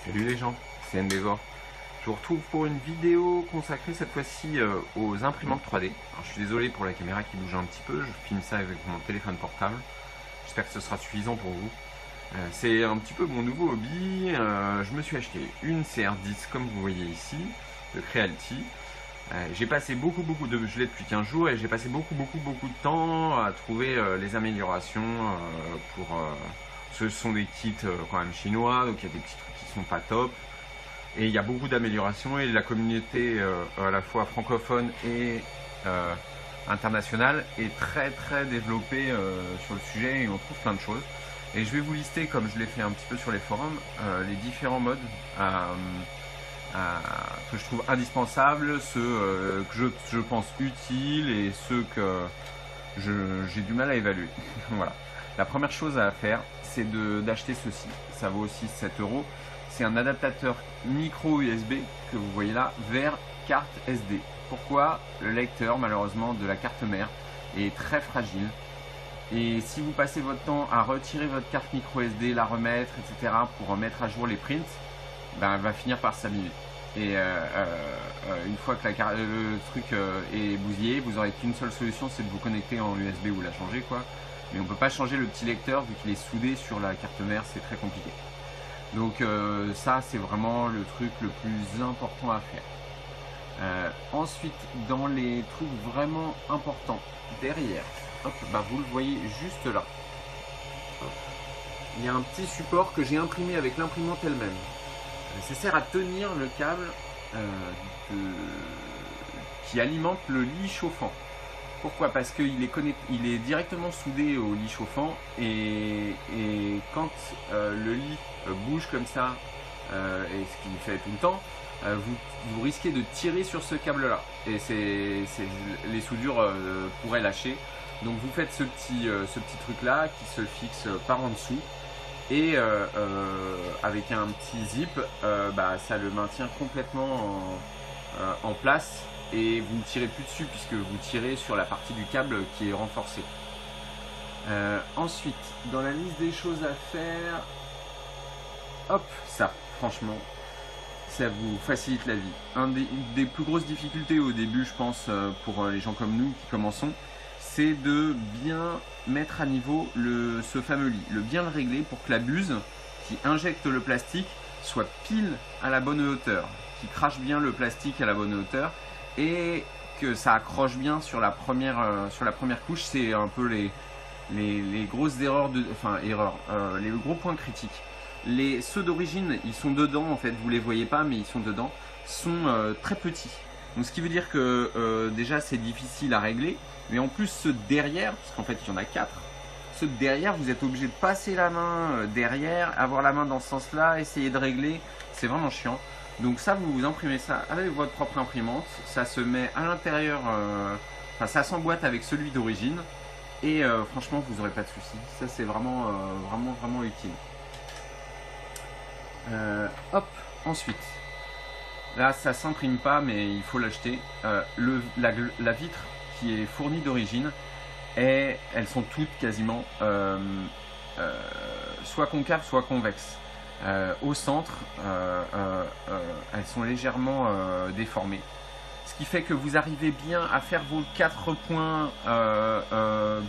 Salut les gens, c'est Endeavor. Je vous retrouve pour une vidéo consacrée cette fois-ci aux imprimantes 3D. Alors, je suis désolé pour la caméra qui bouge un petit peu, je filme ça avec mon téléphone portable. J'espère que ce sera suffisant pour vous. C'est un petit peu mon nouveau hobby. Je me suis acheté une CR10 comme vous voyez ici, de Creality. J'ai passé beaucoup de, je l'ai depuis 15 jours et j'ai passé beaucoup de temps à trouver les améliorations ce sont des kits quand même chinois, donc il y a des petits trucs qui sont pas top. Et il y a beaucoup d'améliorations et la communauté à la fois francophone et internationale est très développée sur le sujet et on trouve plein de choses. Et je vais vous lister, comme je l'ai fait un petit peu sur les forums, les différents modes que je trouve indispensables, ceux que je pense utiles et ceux que j'ai du mal à évaluer. Voilà. La première chose à faire, c'est d'acheter ceci. Ça vaut aussi 7 €. C'est un adaptateur micro USB que vous voyez là vers carte SD. Pourquoi? Le lecteur malheureusement de la carte mère est très fragile. Et si vous passez votre temps à retirer votre carte micro SD, la remettre, etc. pour mettre à jour les prints, ben, elle va finir par s'abîmer. Et une fois que le truc est bousillé, vous n'aurez qu'une seule solution, c'est de vous connecter en USB ou la changer, quoi. Mais on ne peut pas changer le petit lecteur vu qu'il est soudé sur la carte mère, c'est très compliqué. Donc ça, c'est vraiment le truc le plus important à faire. Ensuite, dans les trucs vraiment importants, derrière, hop, bah vous le voyez juste là. Il y a un petit support que j'ai imprimé avec l'imprimante elle-même. Ça sert à tenir le câble qui alimente le lit chauffant. Pourquoi? Parce qu'il est directement soudé au lit chauffant et quand le lit bouge comme ça, et ce qu'il fait tout le temps, vous risquez de tirer sur ce câble là et les soudures pourraient lâcher. Donc vous faites ce petit truc là qui se fixe par en dessous et avec un petit zip, ça le maintient complètement en place. Et vous ne tirez plus dessus puisque vous tirez sur la partie du câble qui est renforcée. Ensuite, dans la liste des choses à faire, hop, ça, franchement, ça vous facilite la vie. Une des plus grosses difficultés au début, je pense, pour les gens comme nous qui commençons, c'est de bien mettre à niveau ce fameux lit, bien le régler pour que la buse qui injecte le plastique soit pile à la bonne hauteur, qui crache bien le plastique à la bonne hauteur. Et que ça accroche bien sur la première couche. C'est un peu les grosses erreurs, les gros points critiques. Ceux d'origine, ils sont dedans en fait, vous les voyez pas mais ils sont dedans, sont très petits. Donc ce qui veut dire que déjà c'est difficile à régler, mais en plus ceux derrière, parce qu'en fait il y en a 4, ceux derrière vous êtes obligé de passer la main derrière, avoir la main dans ce sens là, essayer de régler, c'est vraiment chiant. Donc ça, vous imprimez ça avec votre propre imprimante, ça se met à l'intérieur, ça s'emboîte avec celui d'origine et franchement vous n'aurez pas de soucis. Ça c'est vraiment utile. Hop, ensuite, là ça s'imprime pas mais il faut l'acheter. La vitre qui est fournie d'origine, elles sont toutes quasiment soit concaves soit convexes. Au centre, elles sont légèrement déformées. Ce qui fait que vous arrivez bien à faire vos 4 points,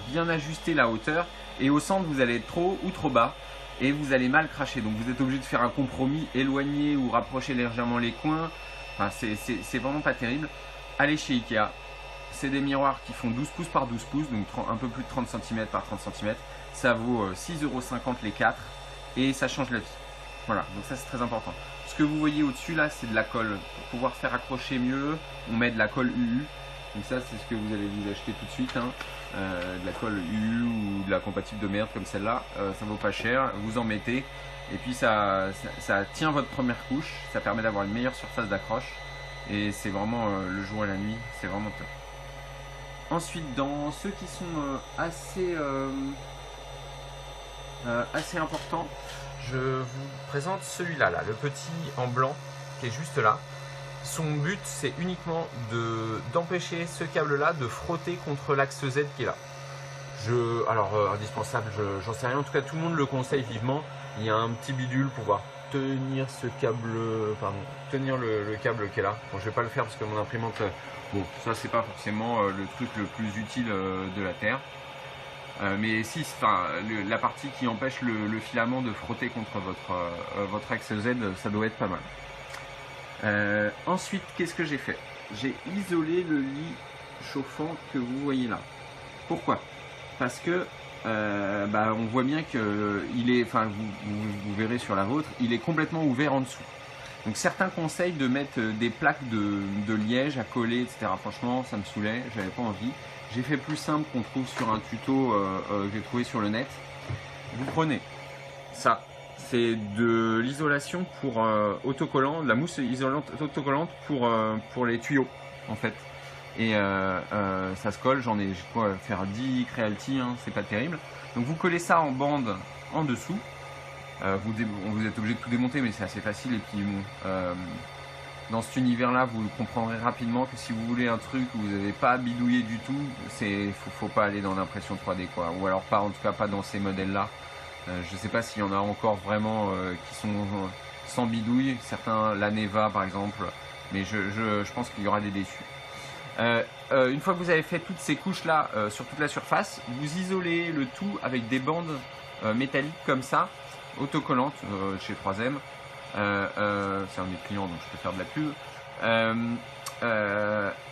bien ajuster la hauteur. Et au centre, vous allez être trop ou trop bas et vous allez mal cracher. Donc vous êtes obligé de faire un compromis, éloigner ou rapprocher légèrement les coins. Enfin, c'est vraiment pas terrible. Allez chez Ikea. C'est des miroirs qui font 12 pouces par 12 pouces, donc un peu plus de 30 cm par 30 cm. Ça vaut 6,50 € les 4 et ça change la vie. Voilà, donc ça c'est très important. Ce que vous voyez au-dessus là, c'est de la colle. Pour pouvoir faire accrocher mieux, on met de la colle UU. Donc ça c'est ce que vous allez vous acheter tout de suite. De la colle UU ou de la compatible de merde comme celle-là. Ça vaut pas cher, vous en mettez. Et puis ça tient votre première couche. Ça permet d'avoir une meilleure surface d'accroche. Et c'est vraiment le jour et la nuit, c'est vraiment top. Ensuite, dans ceux qui sont assez importants, je vous présente celui-là, le petit en blanc qui est juste là. Son but, c'est uniquement d'empêcher ce câble-là de frotter contre l'axe Z qui est là. Alors, indispensable, j'en sais rien. En tout cas, tout le monde le conseille vivement. Il y a un petit bidule pour pouvoir tenir ce câble, pardon, tenir le câble qui est là. Bon, je vais pas le faire parce que mon imprimante, bon, ça c'est pas forcément le truc le plus utile de la Terre. Mais si, enfin, la partie qui empêche le filament de frotter contre votre axe Z, ça doit être pas mal. Ensuite, qu'est-ce que j'ai fait? J'ai isolé le lit chauffant que vous voyez là. Pourquoi? Parce que on voit bien que il est, enfin, vous verrez sur la vôtre, il est complètement ouvert en dessous. Donc certains conseillent de mettre des plaques de liège à coller, etc. Franchement, ça me saoulait, j'avais pas envie. J'ai fait plus simple qu'on trouve sur un tuto que j'ai trouvé sur le net. Vous prenez ça, c'est de l'isolation pour autocollant, de la mousse isolante autocollante pour les tuyaux en fait. Et ça se colle, j'en ai quoi faire 10 Creality, hein, c'est pas terrible. Donc vous collez ça en bande en dessous. Vous êtes obligé de tout démonter, mais c'est assez facile. Et puis bon, dans cet univers-là, vous comprendrez rapidement que si vous voulez un truc où vous n'avez pas à bidouiller du tout, faut pas aller dans l'impression 3D quoi. Ou alors pas, en tout cas pas dans ces modèles-là. Je sais pas s'il y en a encore vraiment qui sont sans bidouille. Certains, la Neva par exemple, mais je pense qu'il y aura des déçus. Une fois que vous avez fait toutes ces couches là sur toute la surface, vous isolez le tout avec des bandes métalliques comme ça, autocollantes chez 3M. C'est un des clients donc je peux faire de la pub.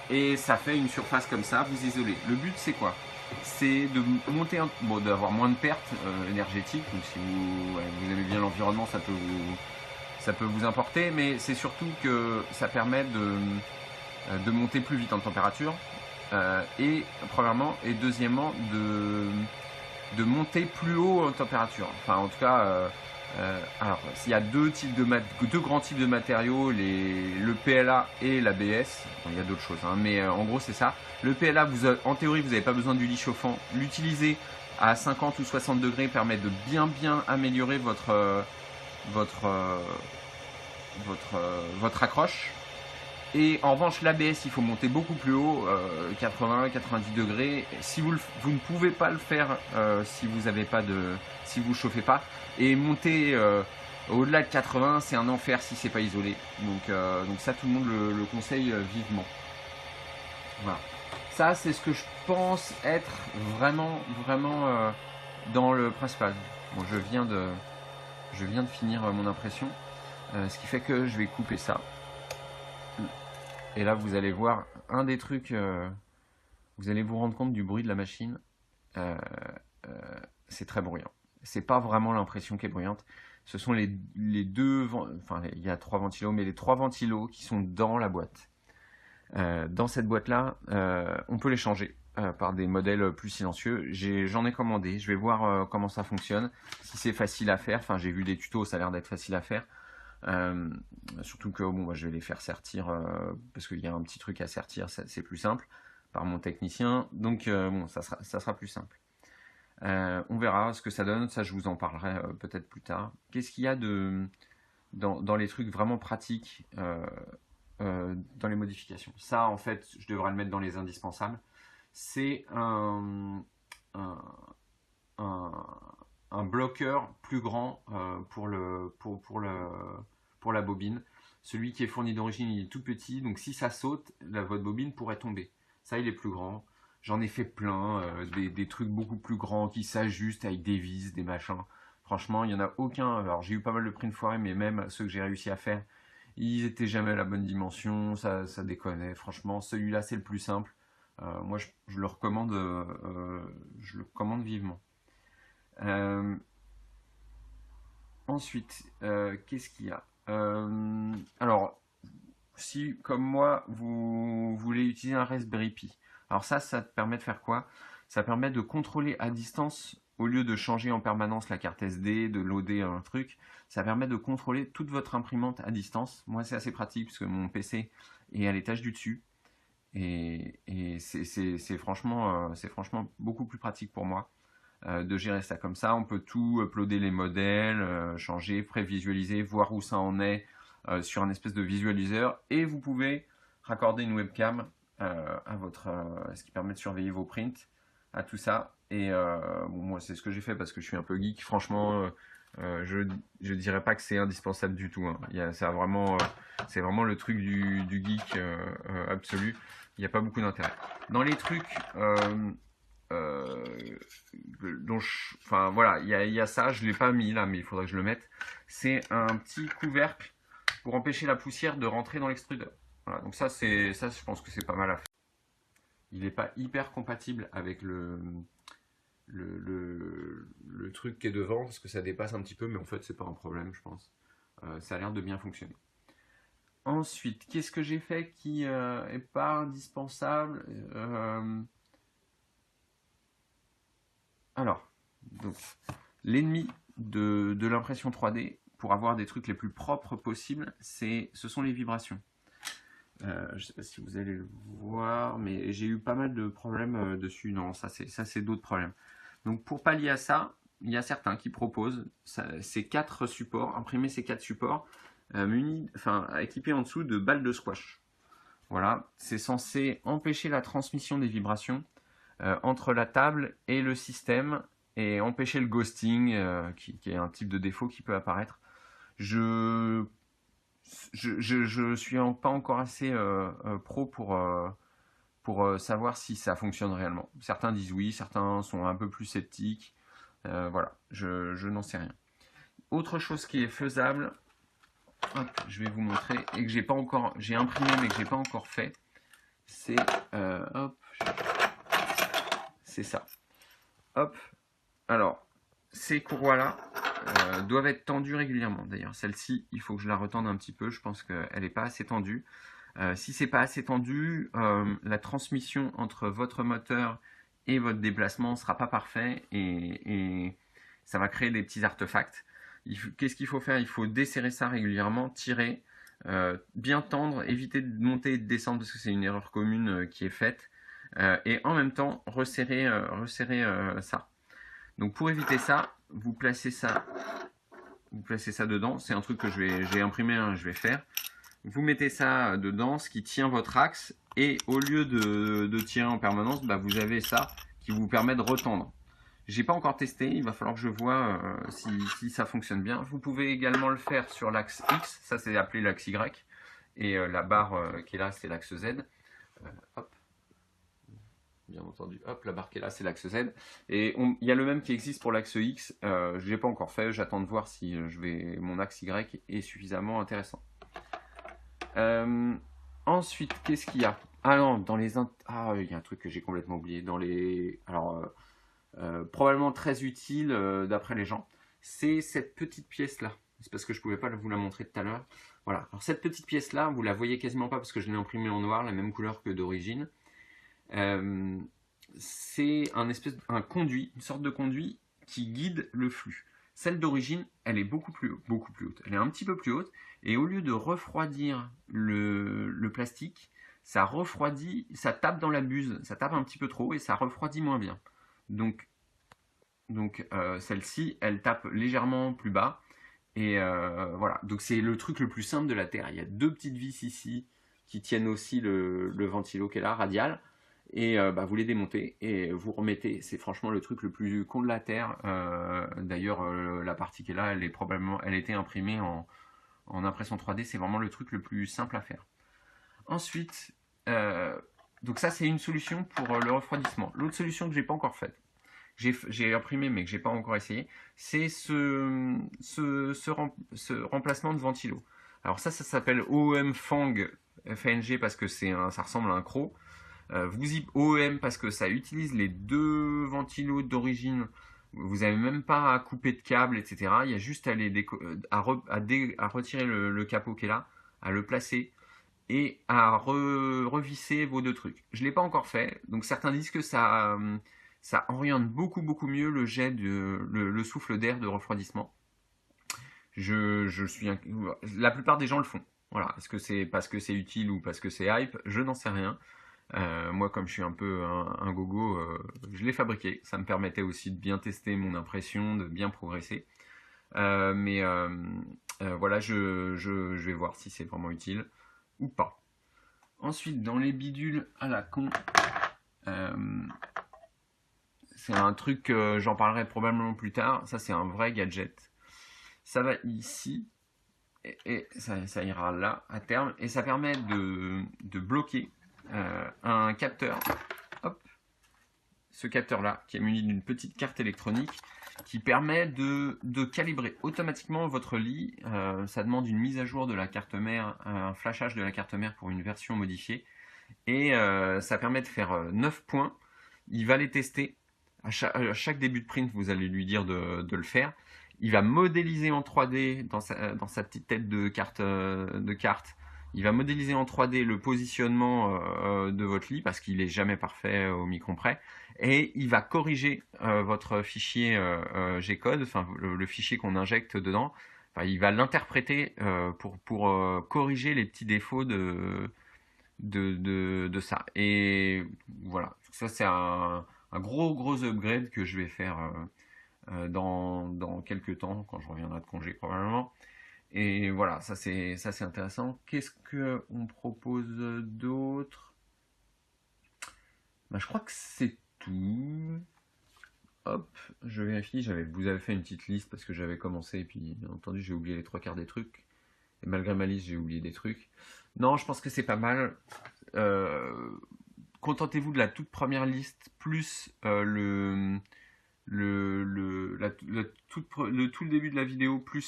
Et ça fait une surface comme ça, vous isolez. Le but c'est quoi? C'est de monter, d'avoir moins de pertes énergétiques. Donc si vous aimez bien l'environnement, ça peut vous importer, mais c'est surtout que ça permet de monter plus vite en température et premièrement, et deuxièmement de monter plus haut en température. Enfin en tout cas alors il y a deux grands types de matériaux, le PLA et l'ABS. Bon, il y a d'autres choses hein, mais en gros c'est ça. Le PLA, en théorie vous n'avez pas besoin du lit chauffant. L'utiliser à 50 ou 60 degrés permet de bien améliorer votre accroche. Et en revanche, l'ABS, il faut monter beaucoup plus haut, 80-90 degrés. Si vous ne pouvez pas le faire si vous avez pas si vous chauffez pas. Et monter au-delà de 80, c'est un enfer si c'est pas isolé. Donc ça, tout le monde le conseille vivement. Voilà. Ça, c'est ce que je pense être vraiment dans le principal. Bon, je viens de finir mon impression, ce qui fait que je vais couper ça. Et là, vous allez voir un des trucs, vous allez vous rendre compte du bruit de la machine. C'est très bruyant. C'est pas vraiment l'impression qui est bruyante. Ce sont les deux, enfin il y a 3 ventilos, mais les 3 ventilos qui sont dans la boîte. Dans cette boîte-là, on peut les changer par des modèles plus silencieux. J'en ai commandé. Je vais voir comment ça fonctionne. Si c'est facile à faire. Enfin, j'ai vu des tutos, ça a l'air d'être facile à faire. Surtout que bon, je vais les faire sertir parce qu'il y a un petit truc à sertir, c'est plus simple par mon technicien. Donc bon, ça sera plus simple. On verra ce que ça donne. Ça, je vous en parlerai peut-être plus tard. Qu'est-ce qu'il y a dans les trucs vraiment pratiques dans les modifications? Ça, en fait, je devrais le mettre dans les indispensables. C'est un bloqueur plus grand pour la bobine. Celui qui est fourni d'origine, il est tout petit, donc si ça saute, votre bobine pourrait tomber. Ça, il est plus grand. J'en ai fait plein, des trucs beaucoup plus grands qui s'ajustent avec des vis, des machins. Franchement, il n'y en a aucun. Alors, j'ai eu pas mal de prix de foirée, mais même ceux que j'ai réussi à faire, ils étaient jamais à la bonne dimension, ça déconnait. Franchement, celui-là, c'est le plus simple. Moi, je le recommande vivement. Ensuite, qu'est-ce qu'il y a? Alors, si comme moi, vous voulez utiliser un Raspberry Pi, alors ça te permet de faire quoi? Ça permet de contrôler à distance, au lieu de changer en permanence la carte SD, de loader un truc, ça permet de contrôler toute votre imprimante à distance. Moi, c'est assez pratique parce que mon PC est à l'étage du dessus. Et c'est franchement beaucoup plus pratique pour moi de gérer ça comme ça. On peut tout uploader les modèles, changer, prévisualiser, voir où ça en est sur un espèce de visualiseur. Et vous pouvez raccorder une webcam à ce qui permet de surveiller vos prints, à tout ça. Et bon, moi, c'est ce que j'ai fait parce que je suis un peu geek. Franchement, Je dirais pas que c'est indispensable du tout, hein. C'est vraiment le truc du geek absolu. Il n'y a pas beaucoup d'intérêt. Dans les trucs euh, enfin voilà, il y a ça, je l'ai pas mis là, mais il faudrait que je le mette. C'est un petit couvercle pour empêcher la poussière de rentrer dans l'extrudeur. Voilà, donc ça, je pense que c'est pas mal à faire. Il n'est pas hyper compatible avec le truc qui est devant parce que ça dépasse un petit peu, mais en fait, c'est pas un problème, je pense. Ça a l'air de bien fonctionner. Ensuite, qu'est-ce que j'ai fait qui est pas indispensable Alors, donc, l'ennemi de l'impression 3D, pour avoir des trucs les plus propres possibles, ce sont les vibrations. Je ne sais pas si vous allez le voir, mais j'ai eu pas mal de problèmes dessus. Non, ça c'est d'autres problèmes. Donc pour pallier à ça, il y a certains qui proposent ces 4 supports, imprimer ces 4 supports, équipés en dessous de balles de squash. Voilà, c'est censé empêcher la transmission des vibrations entre la table et le système et empêcher le ghosting, qui est un type de défaut qui peut apparaître. Je suis pas encore assez pro pour savoir si ça fonctionne réellement. Certains disent oui, certains sont un peu plus sceptiques. Voilà, je n'en sais rien. Autre chose qui est faisable, hop, je vais vous montrer, et que j'ai imprimé mais que j'ai pas encore fait, c'est c'est ça. Hop, alors, ces courroies-là doivent être tendues régulièrement. D'ailleurs, celle-ci, il faut que je la retende un petit peu. Je pense qu'elle n'est pas assez tendue. Si c'est pas assez tendu, la transmission entre votre moteur et votre déplacement ne sera pas parfait et ça va créer des petits artefacts. Qu'est-ce qu'il faut faire? Il faut desserrer ça régulièrement, tirer, bien tendre, éviter de monter et de descendre parce que c'est une erreur commune qui est faite. Et en même temps, resserrer ça. Donc pour éviter ça, vous placez ça dedans. C'est un truc que j'ai imprimé, hein, je vais faire. Vous mettez ça dedans, ce qui tient votre axe, et au lieu de tirer en permanence, bah, vous avez ça qui vous permet de retendre. J'ai pas encore testé, il va falloir que je vois si ça fonctionne bien. Vous pouvez également le faire sur l'axe X, ça c'est appelé l'axe Y, et la barre qui est là c'est l'axe Z. Hop. Bien entendu, hop, la barre qui est là, c'est l'axe Z. Et il y a le même qui existe pour l'axe X. Je ne l'ai pas encore fait, j'attends de voir si mon axe Y est suffisamment intéressant. Ensuite, qu'est-ce qu'il y a? Ah non, il y a un truc que j'ai complètement oublié. Probablement très utile d'après les gens, c'est cette petite pièce-là. C'est parce que je ne pouvais pas vous la montrer tout à l'heure. Voilà, alors cette petite pièce-là, vous la voyez quasiment pas parce que je l'ai imprimée en noir, la même couleur que d'origine. C'est un conduit, une sorte de conduit qui guide le flux. Celle d'origine, elle est beaucoup plus haute. Elle est un petit peu plus haute, et au lieu de refroidir le plastique, ça refroidit, ça tape dans la buse, ça tape un petit peu trop et ça refroidit moins bien. Donc celle-ci, elle tape légèrement plus bas. Et voilà, donc c'est le truc le plus simple de la Terre. Il y a 2 petites vis ici qui tiennent aussi le ventilo qui est là, radial. Et vous les démontez et vous remettez. C'est franchement le truc le plus con de la Terre. D'ailleurs, la partie qui est là, elle était imprimée en impression 3D. C'est vraiment le truc le plus simple à faire. Ensuite, donc ça c'est une solution pour le refroidissement. L'autre solution que j'ai pas encore faite, j'ai imprimé mais que j'ai pas encore essayé, c'est ce remplacement de ventilo. Alors ça s'appelle OEM FNG parce que ça ressemble à un croc. OEM parce que ça utilise les 2 ventilos d'origine. Vous n'avez même pas à couper de câble, etc. Il y a juste à retirer le capot qui est là, à le placer et à revisser vos 2 trucs. Je ne l'ai pas encore fait, donc certains disent que ça oriente beaucoup mieux le jet le souffle d'air de refroidissement. La plupart des gens le font. Voilà. Est-ce que c'est parce que c'est utile ou parce que c'est hype? Je n'en sais rien. Moi, comme je suis un peu un gogo, je l'ai fabriqué. Ça me permettait aussi de bien tester mon impression, de bien progresser. Voilà, je vais voir si c'est vraiment utile ou pas. Ensuite, dans les bidules à la con, c'est un truc, j'en parlerai probablement plus tard. Ça, c'est un vrai gadget. ça va ici, et ça ira là à terme, et ça permet de bloquer un capteur. Hop, ce capteur-là, qui est muni d'une petite carte électronique, qui permet de calibrer automatiquement votre lit. Ça demande une mise à jour de la carte mère, un flashage de la carte mère pour une version modifiée. Et ça permet de faire 9 points. Il va les tester. À chaque début de print, vous allez lui dire de le faire. Il va modéliser en 3D dans sa petite tête de carte. Il va modéliser en 3D le positionnement de votre lit parce qu'il n'est jamais parfait au micron près. Et il va corriger votre fichier G-code, enfin le fichier qu'on injecte dedans. Enfin, il va l'interpréter pour corriger les petits défauts de ça. Et voilà, ça c'est un gros upgrade que je vais faire dans quelques temps, quand je reviendrai de congé probablement. Et voilà, ça c'est intéressant. Qu'est-ce qu'on propose d'autre? Ben, je crois que c'est tout. Hop, je vérifie, vous avez fait une petite liste parce que j'avais commencé et puis bien entendu j'ai oublié les 3/4 des trucs. Et malgré ma liste, j'ai oublié des trucs. Non, je pense que c'est pas mal. Contentez-vous de la toute première liste, plus le tout le début de la vidéo, plus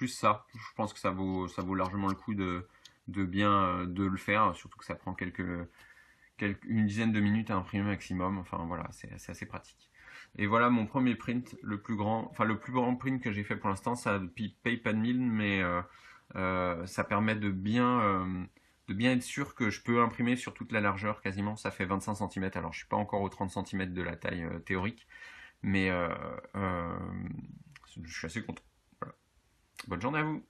ça. Je pense que ça vaut largement le coup de bien de le faire, surtout que ça prend une dizaine de minutes à imprimer maximum. Enfin voilà, c'est assez pratique. Et voilà mon premier print, le plus grand print que j'ai fait pour l'instant. Ça paye pas de mine, mais ça permet de bien être sûr que je peux imprimer sur toute la largeur quasiment. Ça fait 25 cm. Alors je suis pas encore aux 30 cm de la taille théorique, mais je suis assez content. Voilà. Bonne journée à vous.